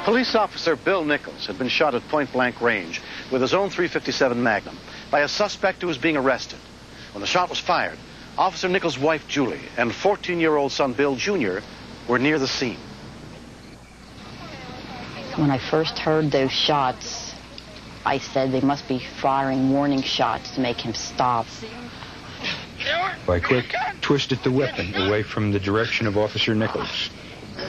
Police officer Bill Nichols had been shot at point-blank range with his own .357 Magnum by a suspect who was being arrested. When the shot was fired, Officer Nichols' wife, Julie, and 14-year-old son, Bill Jr., were near the scene. When I first heard those shots, I said they must be firing warning shots to make him stop. I quick twisted the weapon away from the direction of Officer Nichols.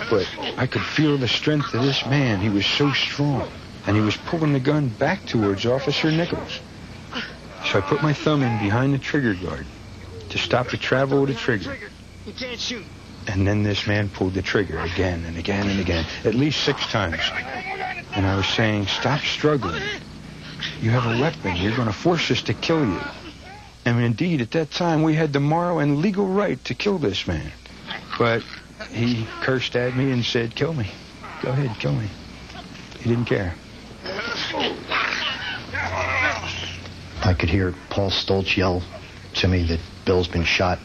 But I could feel the strength of this man. He was so strong. And he was pulling the gun back towards Officer Nichols. So I put my thumb in behind the trigger guard to stop the travel of the trigger. You can't shoot. And then this man pulled the trigger again and again and again, at least 6 times. And I was saying, stop struggling. You have a weapon. You're going to force us to kill you. And indeed, at that time, we had the moral and legal right to kill this man. But he cursed at me and said, kill me. Go ahead, kill me. He didn't care. I could hear Paul Stoltz yell to me that Bill's been shot.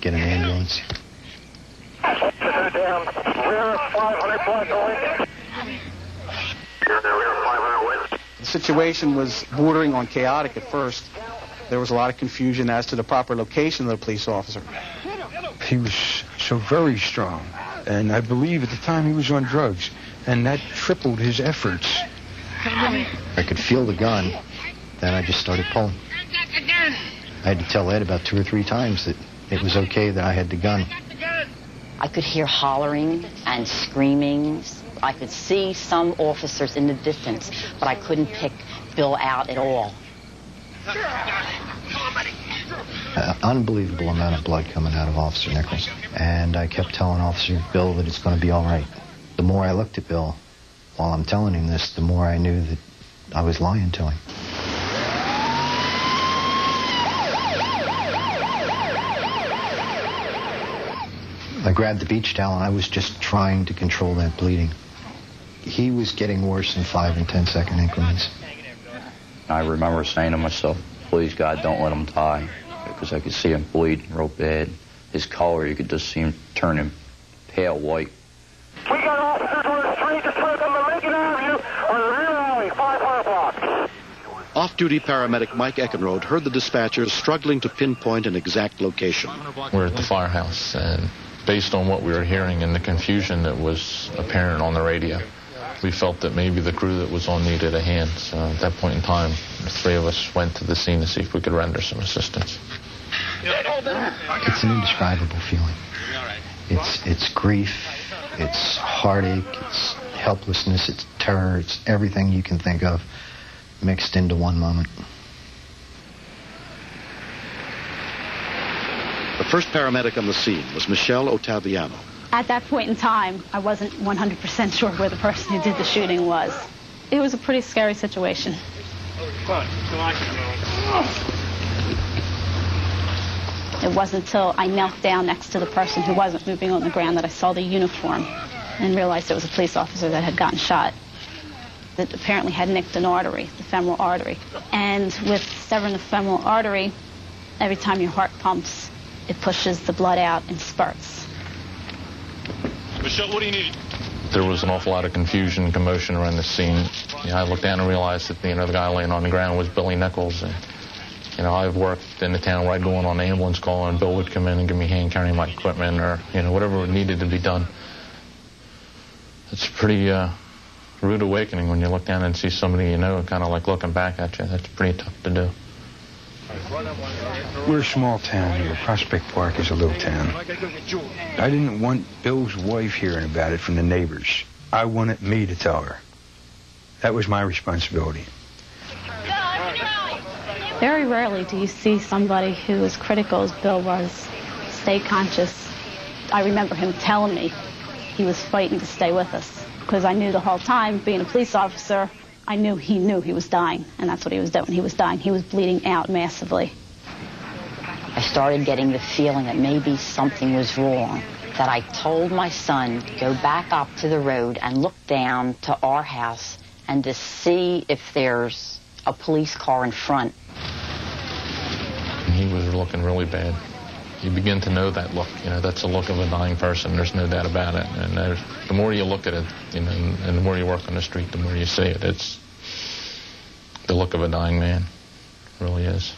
Get an ambulance. The situation was bordering on chaotic at first. There was a lot of confusion as to the proper location of the police officer. He was so very strong, and I believe at the time he was on drugs, and that tripled his efforts. I could feel the gun, then I just started pulling. I had to tell Ed about 2 or 3 times that it was okay that I had the gun. I could hear hollering and screaming. I could see some officers in the distance, but I couldn't pick Bill out at all. Unbelievable amount of blood coming out of Officer Nichols. And I kept telling Officer Bill that it's going to be all right. The more I looked at Bill while I'm telling him this, the more I knew that I was lying to him. I grabbed the beach towel and I was just trying to control that bleeding. He was getting worse in 5 and 10 second increments. I remember saying to myself, please God, don't let him die, because I could see him bleeding real bad. His color, you could just see him turning pale white. We got officers on the street just from the Lincoln Avenue on the rear alley, 500 block. Off-duty paramedic Mike Eckenrode heard the dispatchers struggling to pinpoint an exact location. We're at the firehouse, and based on what we were hearing and the confusion that was apparent on the radio, we felt that maybe the crew that was on needed a hand. So at that point in time, the 3 of us went to the scene to see if we could render some assistance. It's an indescribable feeling. It's grief, it's heartache, it's helplessness, it's terror, it's everything you can think of mixed into one moment. The first paramedic on the scene was Michelle Ottaviano. At that point in time, I wasn't 100% sure where the person who did the shooting was. It was a pretty scary situation. It wasn't until I knelt down next to the person who wasn't moving on the ground that I saw the uniform and realized it was a police officer that had gotten shot. That apparently had nicked an artery, the femoral artery. And with severing the femoral artery, every time your heart pumps, it pushes the blood out in spurts. Michelle, what do you need? There was an awful lot of confusion and commotion around the scene. I looked down and realized that the guy laying on the ground was Billy Nichols. And, I've worked in the town where I'd go on the ambulance call, and Bill would come in and give me a hand carrying my equipment or, whatever needed to be done. It's a pretty rude awakening when you look down and see somebody kind of like looking back at you. That's pretty tough to do. We're a small town here. Prospect Park is a little town. I didn't want Bill's wife hearing about it from the neighbors. I wanted me to tell her. That was my responsibility. Very rarely do you see somebody who, as critical as Bill was, stay conscious. I remember him telling me he was fighting to stay with us, because I knew the whole time, being a police officer, I knew he was dying, and that's what he was doing. He was dying. He was bleeding out massively. I started getting the feeling that maybe something was wrong, that I told my son to go back up to the road and look down to our house and to see if there's a police car in front. He was looking really bad. you begin to know that look. You know, that's the look of a dying person. There's no doubt about it. And the more you look at it, you know, and the more you work on the street, the more you see it. It's the look of a dying man. It really is.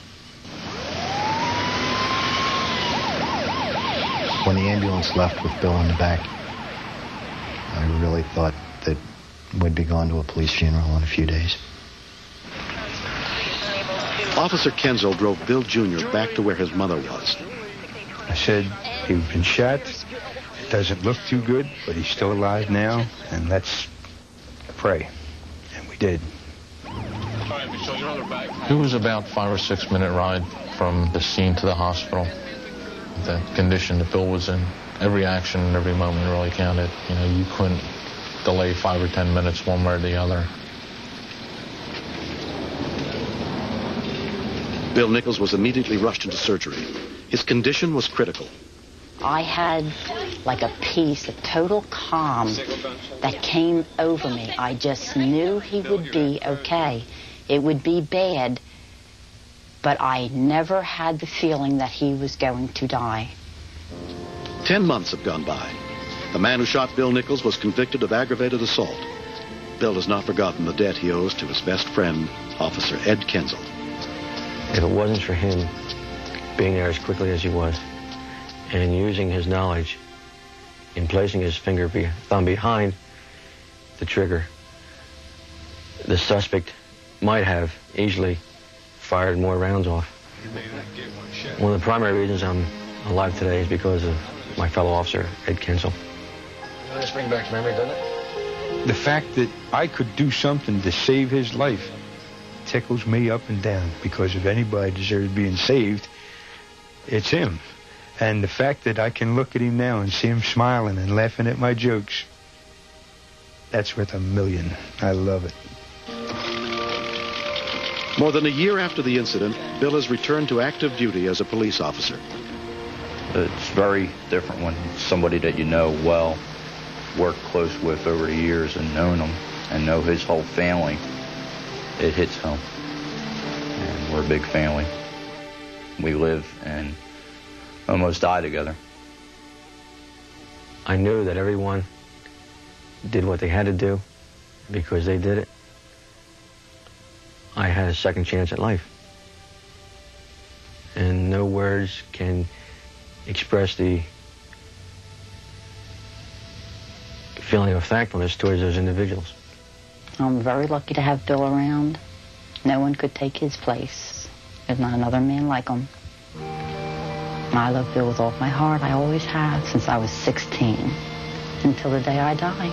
When the ambulance left with Bill in the back, I really thought that we'd be going to a police funeral in a few days. Officer Kenzel drove Bill Jr. back to where his mother was. I said, he's been shot. It doesn't look too good, but he's still alive now, and let's pray. And we did. It was about 5 or 6 minute ride from the scene to the hospital. The condition that Bill was in, every action and every moment really counted. You know, you couldn't delay 5 or 10 minutes one way or the other. Bill Nichols was immediately rushed into surgery. His condition was critical. I had like a peace, a total calm that came over me. I just knew he would be okay. It would be bad, but I never had the feeling that he was going to die. 10 months have gone by. The man who shot Bill Nichols was convicted of aggravated assault. Bill has not forgotten the debt he owes to his best friend, Officer Ed Kenzel. If it wasn't for him being there as quickly as he was and using his knowledge in placing his thumb behind the trigger, the suspect might have easily fired more rounds off. One of the primary reasons I'm alive today is because of my fellow officer, Ed Kenzel. This bring back memory, doesn't it? The fact that I could do something to save his life tickles me up and down, because if anybody deserves being saved, it's him. And the fact that I can look at him now and see him smiling and laughing at my jokes, that's worth $1 million. I love it. More than a year after the incident, Bill has returned to active duty as a police officer. It's very different when somebody that you know well, worked close with over the years and known him and know his whole family. It hits home. And we're a big family. We live and almost die together. I knew that everyone did what they had to do because they did it. I had a second chance at life. And no words can express the feeling of thankfulness towards those individuals. I'm very lucky to have Bill around. No one could take his place. There's not another man like him. I love Bill with all my heart. I always have since I was 16. Until the day I die,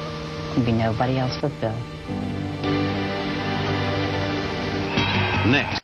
there'll be nobody else but Bill. Next.